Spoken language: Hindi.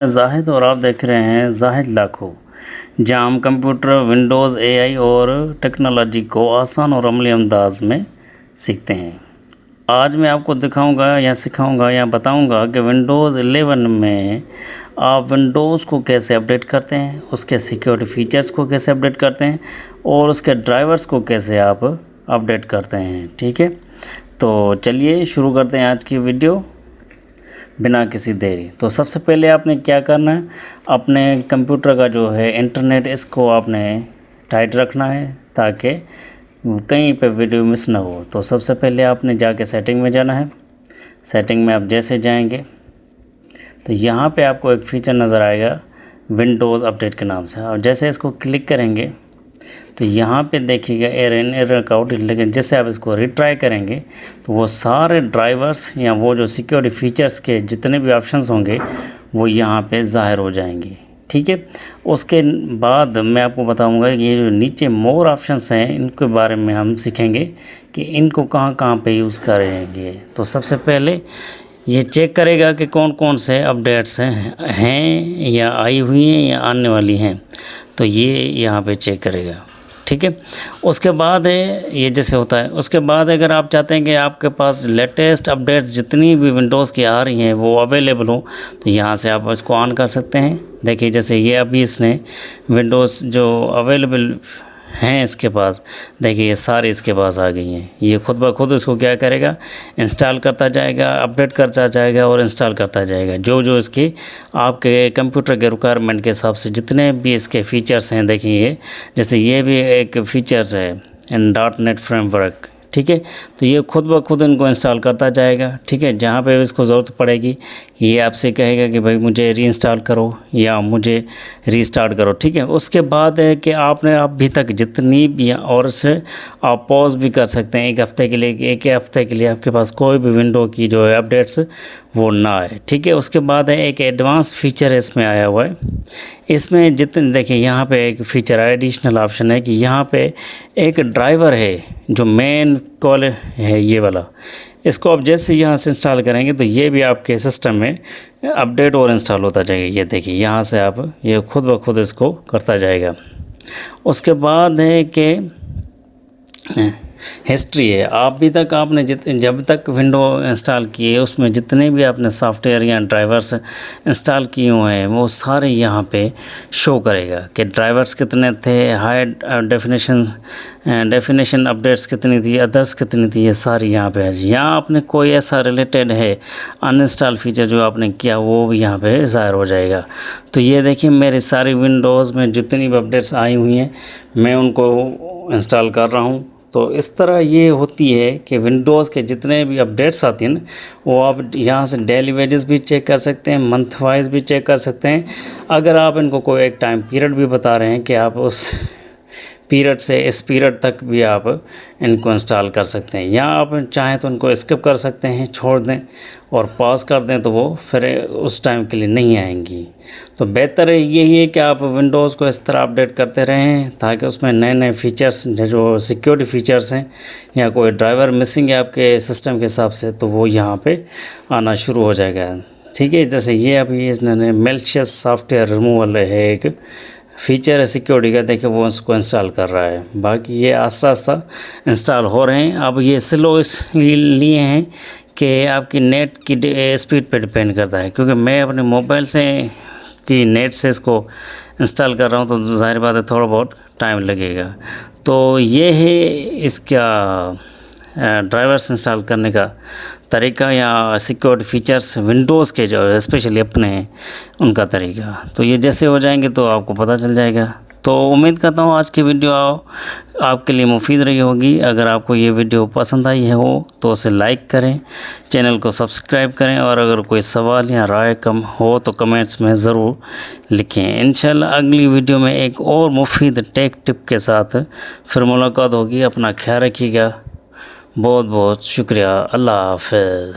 जाहिद और आप देख रहे हैं जाहिद लाखों, जहां हम कंप्यूटर, विंडोज़, एआई और टेक्नोलॉजी को आसान और अमली अंदाज में सीखते हैं। आज मैं आपको दिखाऊंगा या सिखाऊंगा या बताऊंगा कि विंडोज़ 11 में आप विंडोज़ को कैसे अपडेट करते हैं, उसके सिक्योरिटी फीचर्स को कैसे अपडेट करते हैं और उसके ड्राइवर्स को कैसे आप अपडेट करते हैं। ठीक है, तो चलिए शुरू करते हैं आज की वीडियो बिना किसी देरी। तो सबसे पहले आपने क्या करना है, अपने कंप्यूटर का जो है इंटरनेट, इसको आपने टाइट रखना है ताकि कहीं पे वीडियो मिस ना हो। तो सबसे पहले आपने जाके सेटिंग में जाना है। सेटिंग में आप जैसे जाएंगे तो यहाँ पे आपको एक फ़ीचर नज़र आएगा विंडोज़ अपडेट के नाम से, और जैसे इसको क्लिक करेंगे तो यहाँ पे देखिएगा एरर आउट, लेकिन जैसे आप इसको रिट्राई करेंगे तो वो सारे ड्राइवर्स या वो जो सिक्योरिटी फीचर्स के जितने भी ऑप्शंस होंगे वो यहाँ पे ज़ाहिर हो जाएंगे। ठीक है, उसके बाद मैं आपको बताऊंगा ये जो नीचे मोर ऑप्शंस हैं इनके बारे में हम सीखेंगे कि इनको कहाँ कहाँ पे यूज़ करेंगे। तो सबसे पहले ये चेक करेगा कि कौन कौन से अपडेट्स हैं या आई हुई हैं या आने वाली हैं, तो ये यहाँ पे चेक करेगा। ठीक है, उसके बाद है ये जैसे होता है, उसके बाद अगर आप चाहते हैं कि आपके पास लेटेस्ट अपडेट जितनी भी विंडोज़ की आ रही हैं वो अवेलेबल हो, तो यहाँ से आप इसको ऑन कर सकते हैं। देखिए जैसे ये अभी इसने विंडोज़ जो अवेलेबल हैं इसके पास, देखिए ये सारी इसके पास आ गई हैं। ये खुद ब खुद इसको क्या करेगा, इंस्टॉल करता जाएगा, अपडेट करता जाएगा और इंस्टॉल करता जाएगा जो जो इसके आपके कंप्यूटर के रिक्वायरमेंट के हिसाब से जितने भी इसके फ़ीचर्स हैं। देखिए ये जैसे ये भी एक फ़ीचर्स है इन .NET फ्रेमवर्क। ठीक है, तो ये खुद ब खुद इनको इंस्टॉल करता जाएगा। ठीक है, जहाँ पे इसको ज़रूरत पड़ेगी ये आपसे कहेगा कि भाई मुझे रीइंस्टॉल करो या मुझे रीस्टार्ट करो। ठीक है, उसके बाद है कि आपने अभी तक जितनी भी और से आप पॉज भी कर सकते हैं एक हफ़्ते के लिए, एक हफ़्ते के लिए आपके पास कोई भी विंडो की जो है अपडेट्स वो ना आए। ठीक है, उसके बाद है एक एडवांस फीचर इसमें आया हुआ है। इसमें जितने देखिए यहाँ पे एक फ़ीचर एडिशनल ऑप्शन है कि यहाँ पे एक ड्राइवर है जो मेन कॉल है ये वाला, इसको आप जैसे यहाँ से इंस्टॉल करेंगे तो ये भी आपके सिस्टम में अपडेट और इंस्टॉल होता जाएगा। ये देखिए यहाँ से आप ये खुद ब खुद इसको करता जाएगा। उसके बाद है कि हिस्ट्री है, अभी तक आपने जब तक विंडो इंस्टॉल किए उसमें जितने भी आपने सॉफ्टवेयर या ड्राइवर्स इंस्टॉल किए हुए हैं वो सारे यहाँ पे शो करेगा कि ड्राइवर्स कितने थे, हाई डेफिनेशन अपडेट्स कितनी थी, अदर्स कितनी थी, ये सारी यहाँ पे है। यहाँ आपने कोई ऐसा रिलेटेड है अनइंस्टॉल फीचर जो आपने किया वो भी यहाँ पे ज़ाहिर हो जाएगा। तो ये देखिए मेरी सारी विंडोज़ में जितनी भी अपडेट्स आई हुई हैं मैं उनको इंस्टॉल कर रहा हूँ। तो इस तरह ये होती है कि विंडोज़ के जितने भी अपडेट्स आती हैं वो आप यहाँ से डेली वेजेस भी चेक कर सकते हैं, मंथ वाइज भी चेक कर सकते हैं। अगर आप इनको कोई एक टाइम पीरियड भी बता रहे हैं कि आप उस पीरियड से इस पीरियड तक भी आप इनको इंस्टॉल कर सकते हैं, या आप चाहें तो उनको स्किप कर सकते हैं, छोड़ दें और पॉज कर दें तो वो फिर उस टाइम के लिए नहीं आएंगी। तो बेहतर यही है कि आप विंडोज़ को इस तरह अपडेट करते रहें ताकि उसमें नए नए फीचर्स जो सिक्योरिटी फीचर्स हैं या कोई ड्राइवर मिसिंग है आपके सिस्टम के हिसाब से तो वो यहाँ पे आना शुरू हो जाएगा। ठीक है, जैसे ये अभी इसने मैलिशियस सॉफ्टवेयर रिमूवल है एक फ़ीचर है सिक्योरिटी का, देखिए वो उसको इंस्टॉल कर रहा है। बाकी ये आस्ता आस्ता इंस्टॉल हो रहे हैं। अब ये स्लो इसलिए हैं कि आपकी नेट की स्पीड पे डिपेंड करता है, क्योंकि मैं अपने मोबाइल से की नेट से इसको इंस्टॉल कर रहा हूँ तो ज़ाहिर बात है थोड़ा बहुत टाइम लगेगा। तो ये है इसका ड्राइवर्स इंस्टॉल करने का तरीका या सिक्योरिटी फीचर्स विंडोज़ के जो स्पेशली अपने हैं उनका तरीका। तो ये जैसे हो जाएंगे तो आपको पता चल जाएगा। तो उम्मीद करता हूँ आज की वीडियो आपके लिए मुफीद रही होगी। अगर आपको ये वीडियो पसंद आई है हो तो उसे लाइक करें, चैनल को सब्सक्राइब करें, और अगर कोई सवाल या राय कम हो तो कमेंट्स में ज़रूर लिखें। इंशाल्लाह अगली वीडियो में एक और मुफीद टेक टिप के साथ फिर मुलाकात होगी। अपना ख्याल रखिएगा। बहुत बहुत शुक्रिया। अल्लाह हाफ़िज़।